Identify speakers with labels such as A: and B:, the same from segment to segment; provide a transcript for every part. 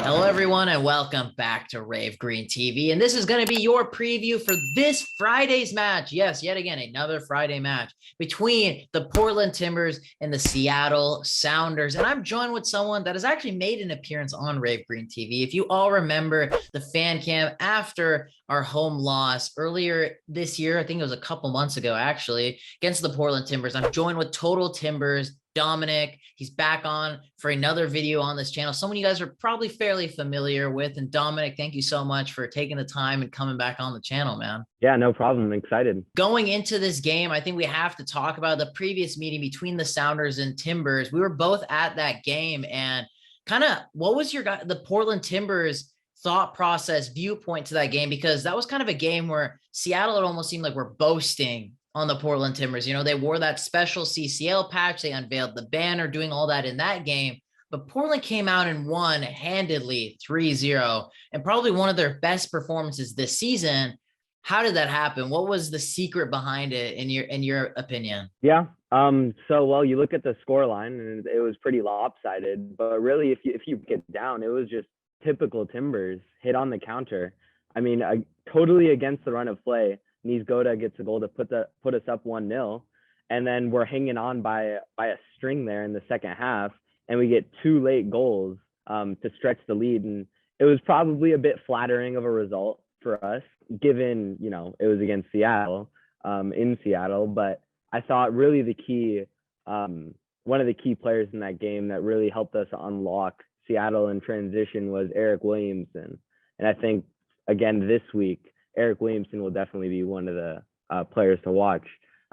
A: Hello, everyone, and welcome back to Rave Green TV. And this is going to be your preview for this Friday's match. Yes, yet again, another Friday match between the Portland Timbers and the Seattle Sounders. And I'm joined with someone that has actually made an appearance on Rave Green TV. If you all remember the fan cam after our home loss earlier this year, I think it was a couple months ago, actually, against the Portland Timbers, I'm joined with Total Timbers Dominic. He's back on for another video on this channel. Someone you guys are probably fairly familiar with. And Dominic, thank you so much for taking the time and coming back on the channel, man.
B: Yeah, no problem. I'm excited.
A: Going into this game, I think we have to talk about the previous meeting between the Sounders and Timbers. We were both at that game, and kind of what was the Portland Timbers thought process viewpoint to that game? Because that was kind of a game where Seattle, it almost seemed like we're boasting on the Portland Timbers. You know, they wore that special CCL patch. They unveiled the banner, doing all that in that game. But Portland came out and won handedly 3-0, and probably one of their best performances this season. How did that happen? What was the secret behind it in your opinion?
B: Yeah. Well, you look at the score line and it was pretty lopsided, but really if you get down, it was just typical Timbers hit on the counter. I mean, totally against the run of play. Goda gets a goal to put us up 1-0, and then we're hanging on by a string there in the second half, and we get two late goals to stretch the lead. And it was probably a bit flattering of a result for us, given, you know, it was against Seattle, in Seattle. But I thought really the key, one of the key players in that game that really helped us unlock Seattle in transition was Eric Williamson. And I think, again, this week, Eric Williamson will definitely be one of the players to watch.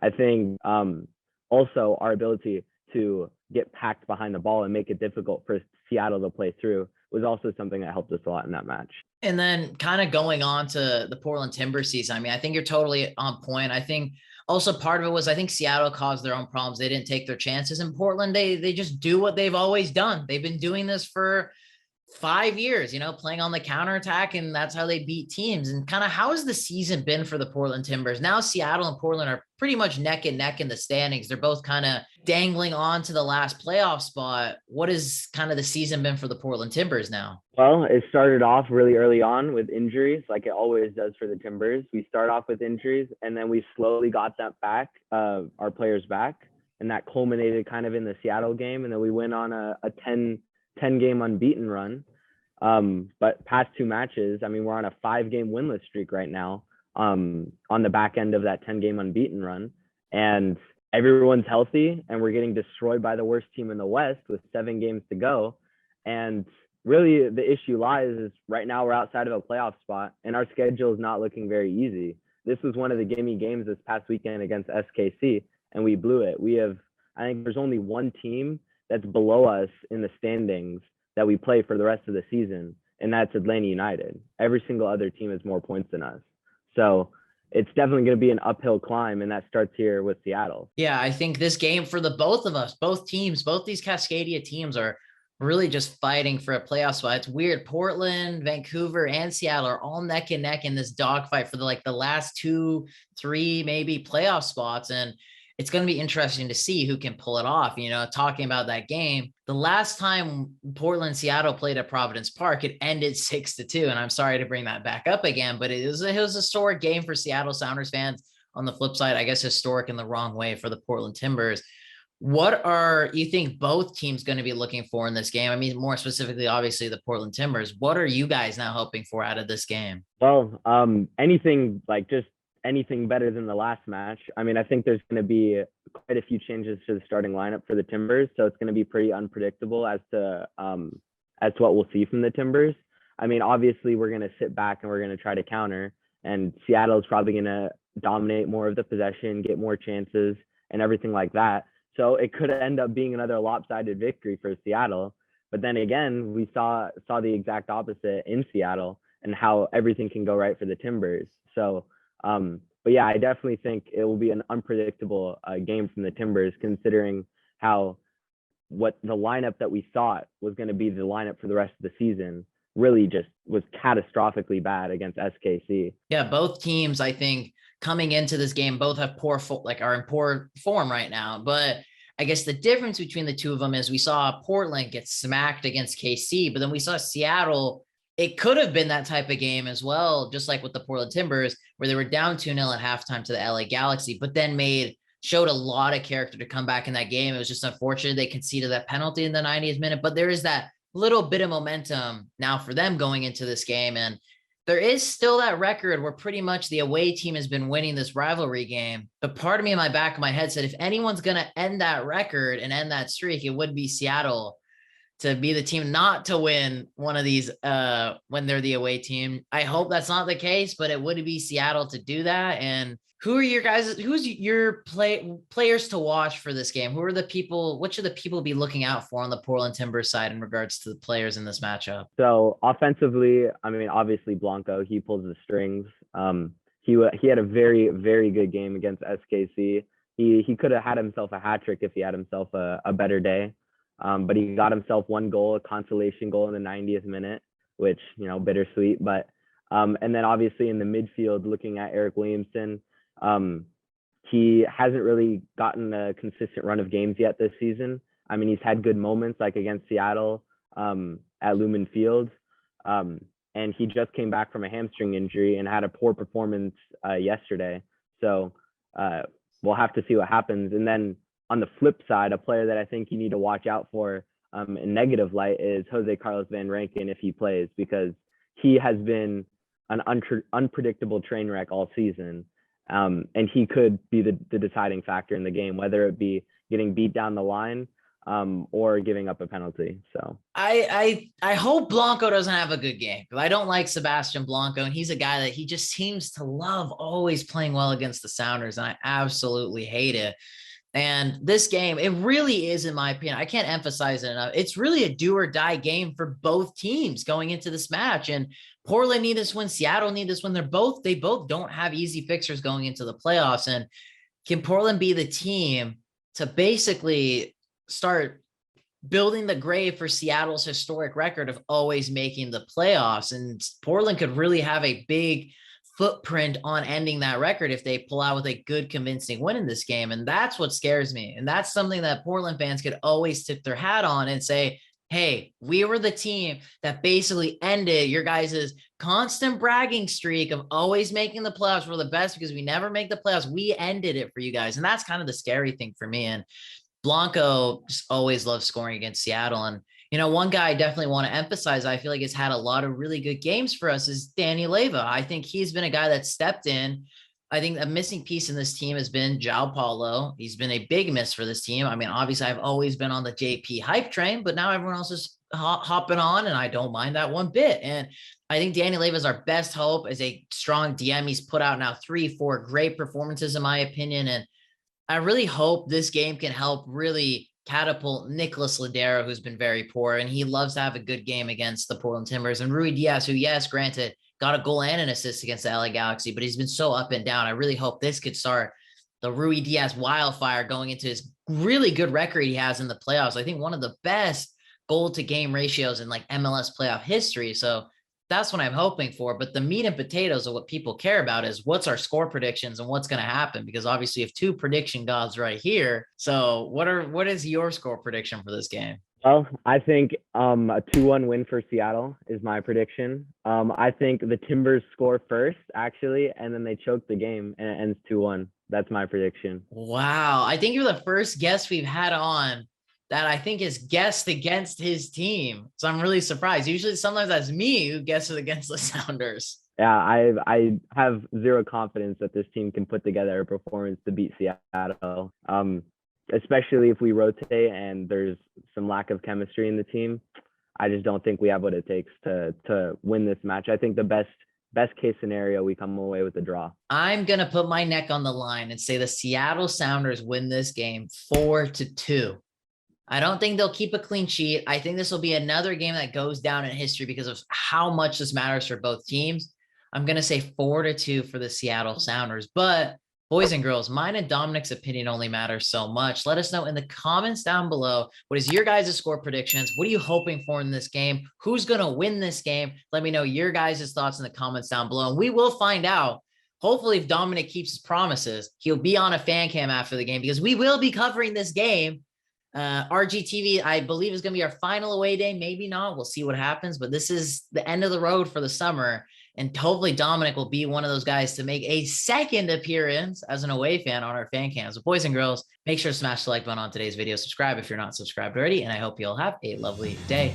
B: I think also our ability to get packed behind the ball and make it difficult for Seattle to play through was also something that helped us a lot in that match.
A: And then kind of going on to the Portland Timbers season, I mean, I think you're totally on point. I think also part of it was, I think Seattle caused their own problems. They didn't take their chances. In Portland, they just do what they've always done. They've been doing this for 5 years, you know, playing on the counterattack, and that's how they beat teams. And kind of how has the season been for the Portland Timbers? Now Seattle and Portland are pretty much neck and neck in the standings. They're both kind of dangling on to the last playoff spot. What has kind of the season been for the Portland Timbers now?
B: Well, it started off really early on with injuries, like it always does for the Timbers. We start off with injuries, and then we slowly got that back, our players back, and that culminated kind of in the Seattle game. And then we went on a 10 game unbeaten run. But past two matches, I mean, we're on a 5-game winless streak right now, on the back end of that 10 game unbeaten run, and everyone's healthy, and we're getting destroyed by the worst team in the West with 7 games to go. And really the issue lies is right now we're outside of a playoff spot, and our schedule is not looking very easy. This was one of the gimme games this past weekend against SKC, and we blew it. I think there's only one team that's below us in the standings that we play for the rest of the season, and that's Atlanta United. Every single other team has more points than us. So it's definitely going to be an uphill climb, and that starts here with Seattle.
A: Yeah, I think this game for the both of us, both teams, both these Cascadia teams are really just fighting for a playoff spot. It's weird. Portland, Vancouver, and Seattle are all neck and neck in this dogfight for the last 2, 3 maybe playoff spots. And it's going to be interesting to see who can pull it off. You know, talking about that game, the last time Portland Seattle played at Providence Park, it ended 6-2. And I'm sorry to bring that back up again, but it was a historic game for Seattle Sounders fans. On the flip side, I guess historic in the wrong way for the Portland Timbers. What are you think both teams going to be looking for in this game? I mean, more specifically, obviously the Portland Timbers. What are you guys now hoping for out of this game?
B: Well, anything better than the last match. I mean, I think there's going to be quite a few changes to the starting lineup for the Timbers, so it's going to be pretty unpredictable as to what we'll see from the Timbers. I mean, obviously we're going to sit back and we're going to try to counter, and Seattle is probably going to dominate more of the possession, get more chances and everything like that. So it could end up being another lopsided victory for Seattle. But then again, we saw the exact opposite in Seattle and how everything can go right for the Timbers. So but yeah, I definitely think it will be an unpredictable game from the Timbers, considering what the lineup that we thought was going to be the lineup for the rest of the season really just was catastrophically bad against SKC.
A: Yeah, both teams, I think, coming into this game, both have are in poor form right now. But I guess the difference between the two of them is we saw Portland get smacked against KC, but then we saw Seattle. It could have been that type of game as well, just like with the Portland Timbers, where they were down 2-0 at halftime to the LA Galaxy, but then showed a lot of character to come back in that game. It was just unfortunate they conceded that penalty in the 90th minute, but there is that little bit of momentum now for them going into this game. And there is still that record where pretty much the away team has been winning this rivalry game. But part of me in my back of my head said, if anyone's going to end that record and end that streak, it would be Seattle to be the team not to win one of these when they're the away team. I hope that's not the case, but it would be Seattle to do that. And who's your players to watch for this game? What should the people be looking out for on the Portland Timbers side in regards to the players in this matchup?
B: So offensively, I mean, obviously Blanco, he pulls the strings. He had a very, very good game against SKC. He could have had himself a hat trick if he had himself a better day. But he got himself one goal, a consolation goal in the 90th minute, which, bittersweet. But and then obviously in the midfield, looking at Eric Williamson, he hasn't really gotten a consistent run of games yet this season. I mean, he's had good moments like against Seattle at Lumen Field. And he just came back from a hamstring injury and had a poor performance yesterday. So we'll have to see what happens. And then on the flip side, a player that I think you need to watch out for in negative light is Jose Carlos Van Rankin if he plays, because he has been an unpredictable train wreck all season. And he could be the deciding factor in the game, whether it be getting beat down the line or giving up a penalty. So
A: I hope Blanco doesn't have a good game, because I don't like Sebastian Blanco, and he's a guy that he just seems to love always playing well against the Sounders, and I absolutely hate it. And this game, it really is, in my opinion, I can't emphasize it enough, it's really a do or die game for both teams going into this match. And Portland need this win, Seattle need this win. They both don't have easy fixtures going into the playoffs. And can Portland be the team to basically start building the grave for Seattle's historic record of always making the playoffs? And Portland could really have a big footprint on ending that record if they pull out with a good convincing win in this game. And that's what scares me. And that's something that Portland fans could always tip their hat on and say, hey, we were the team that basically ended your guys' constant bragging streak of always making the playoffs. We're the best because we never make the playoffs. We ended it for you guys. And that's kind of the scary thing for me. And Blanco just always loves scoring against Seattle. And one guy I definitely want to emphasize, I feel like has had a lot of really good games for us, is Danny Leyva. I think he's been a guy that stepped in. I think a missing piece in this team has been João Paulo. He's been a big miss for this team. I mean, obviously I've always been on the JP hype train, but now everyone else is hopping on, and I don't mind that one bit. And I think Danny Leyva is our best hope as a strong DM. He's put out now 3-4 great performances, in my opinion. And I really hope this game can help really catapult Nicolás Lodeiro, who's been very poor, and he loves to have a good game against the Portland Timbers. And Ruidíaz, who, yes, granted, got a goal and an assist against the LA Galaxy, but he's been so up and down. I really hope this could start the Ruidíaz wildfire going into his really good record he has in the playoffs. I think one of the best goal to game ratios in like MLS playoff history. So that's what I'm hoping for. But the meat and potatoes of what people care about is what's our score predictions and what's going to happen, because obviously you have two prediction gods right here. So what is your score prediction for this game?
B: Well, I think a 2-1 win for Seattle is my prediction. I think the Timbers score first, actually, and then they choke the game and it ends 2-1. That's my prediction.
A: Wow. I think you're the first guest we've had on that I think is guessed against his team. So I'm really surprised. Usually sometimes that's me who guesses against the Sounders.
B: Yeah, I have zero confidence that this team can put together a performance to beat Seattle. Especially if we rotate and there's some lack of chemistry in the team. I just don't think we have what it takes to win this match. I think the best case scenario, we come away with a draw.
A: I'm going to put my neck on the line and say the Seattle Sounders win this game 4-2. I don't think they'll keep a clean sheet. I think this will be another game that goes down in history because of how much this matters for both teams. I'm going to say 4-2 for the Seattle Sounders. But boys and girls, mine and Dominic's opinion only matters so much. Let us know in the comments down below. What is your guys' score predictions? What are you hoping for in this game? Who's going to win this game? Let me know your guys' thoughts in the comments down below. And we will find out. Hopefully, if Dominic keeps his promises, he'll be on a fan cam after the game, because we will be covering this game RGTV, I believe, is going to be our final away day. Maybe not. We'll see what happens. But this is the end of the road for the summer. And hopefully Dominic will be one of those guys to make a second appearance as an away fan on our fan cams. So boys and girls, make sure to smash the like button on today's video. Subscribe if you're not subscribed already. And I hope you'll have a lovely day.